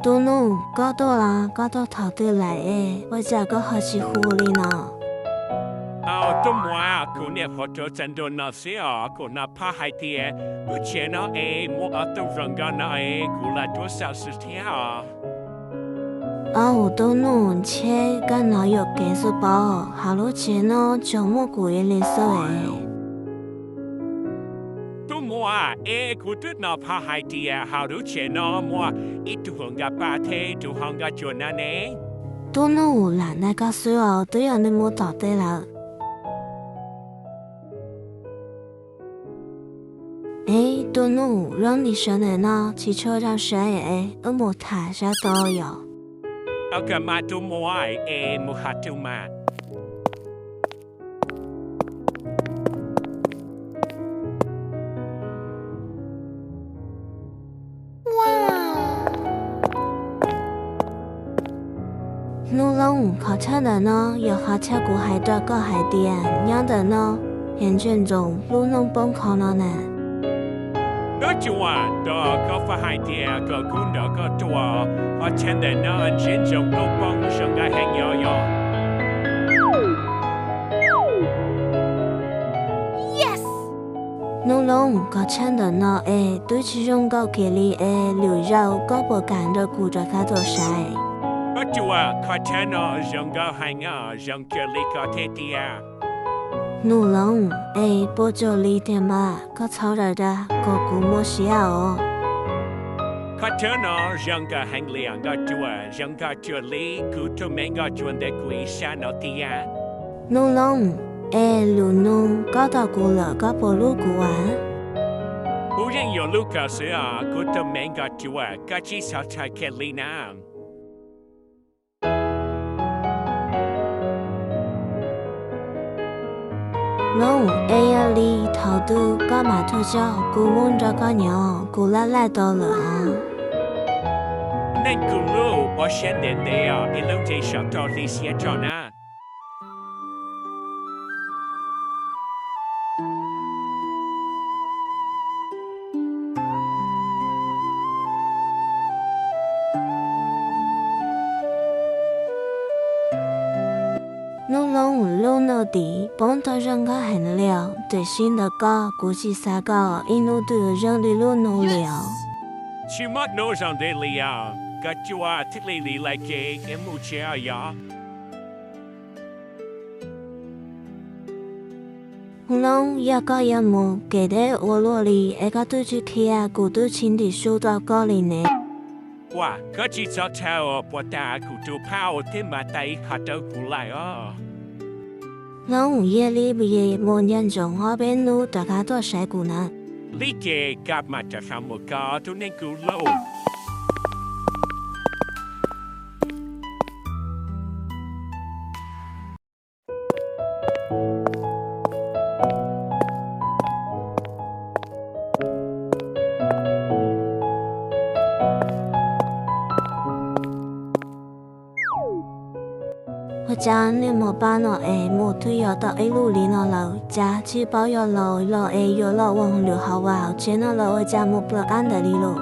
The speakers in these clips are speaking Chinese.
都弄搞到啦，搞到头对来诶，我这个好是狐狸呢。都莫啊，姑娘好多真多那些啊，姑娘怕海底，不见了莫都人家那姑来多少事情啊？我都弄切跟老友给是包，好多钱呢，周末古一零色诶。都莫啊，姑都那怕海底好多钱呢，莫一都行个巴铁，都行个做那呢？都弄啦，那个水哦，都要你莫倒对了。都弄让你选的呢，汽车上选诶，莫太啥都有。干嘛都莫莫哈都嘛。路龙考车的呢，有考车股还多个海点，样的呢，眼卷中路龙崩考了呢。那就啊，个发海点个古那个多，我前的那眼中都帮上个很摇摇。Yes。路龙考车的呢，对其中个给力留肉个不干的顾着他做晒。我就啊，考车呢，上个很啊，上个里个天地啊。路龙不就离点嘛，个操人的个古莫需要哦。考车呢，上个很亮个多，上个这里古都每个转的贵山那地啊。路龙路弄搞到古了个不路古啊。不然有路个是啊，古都每个多，个至少才可里呢。龙呀里头都干嘛脱销，古梦着个鸟，古来到了啊。那古路我现在的啊，一路在上到里写着呢。路那地，帮到人家很了，对新的歌估计啥个，一路都有人的路弄了。去嘛路上的里啊，个就啊，这里来给目前呀。龙一个也冇，记得我罗里一个对住去啊，古都亲的收到高里呢。哇，个至少才我不打古都跑，天马带下到过来啊。龙夜里不夜冇人中那边路大家都晒古呢。你这干嘛就看不高，都能够路。我家你冇办咯冇推要到一路里那路，家去包要路有路往流好哇，前那路我家冇不安的里路。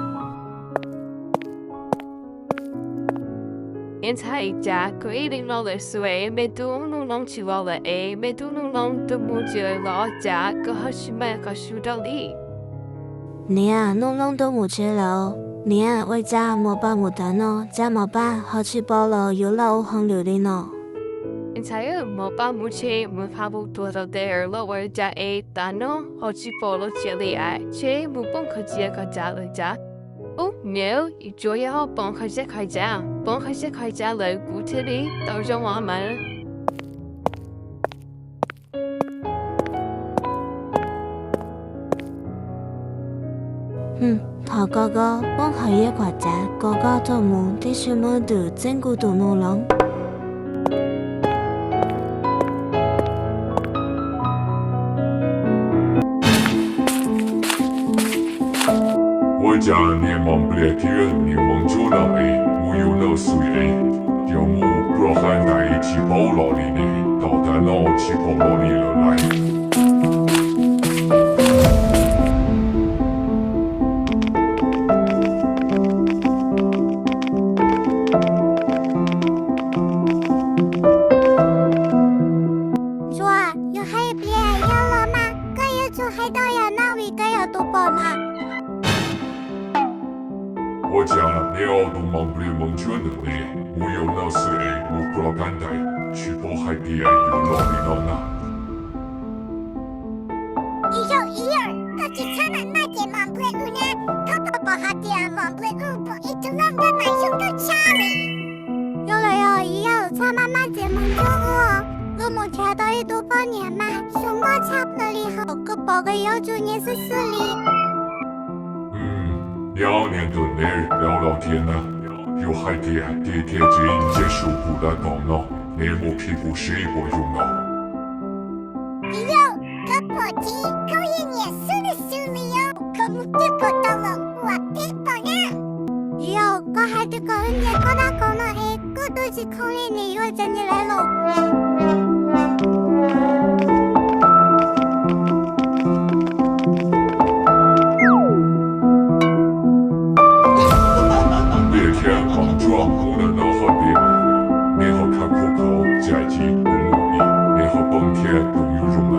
现在家可以领到的水，没多弄弄起来了没多弄弄都冇起来了家，个好是买个收到里。你啊，弄都冇去了。你啊，我家冇办冇得呢，家冇办，好去包了有路往流里呢。现在冇办冇钱，冇怕不多到的了，我家但呢，好去包了这里钱冇帮可接个家了家。没有，一做也好帮开些开家，帮开些开家了，古铁里到上我们。头哥哥帮开一个家，哥哥做梦的什么都整个都弄了。我家连忙不来天，连忙做了我有了水要我不喊大一起跑了里呢，到他那起跑了里了来。家你要都忙不了梦觉能力，我有那是哎，我不老敢带，去跑海底哎，有老的老那。他去查那那点忙不了呢，他跑海底啊忙不了，不一直让他买用个查理。有了有以后查妈妈节目中哦，我们查到一多半年嘛，什么差不多以后个报个要求也是4里。2年的内聊天呢，有海底地铁站结束不的头脑，你我屁股谁不用脑？个破题可以也是的xử理哦，可不这个到了我别跑呢。有个海底个也个那个那哎，个都是可以你又站起来了。我的脑海边，你好看可口，加一不努力，你好蹦天都有用啊。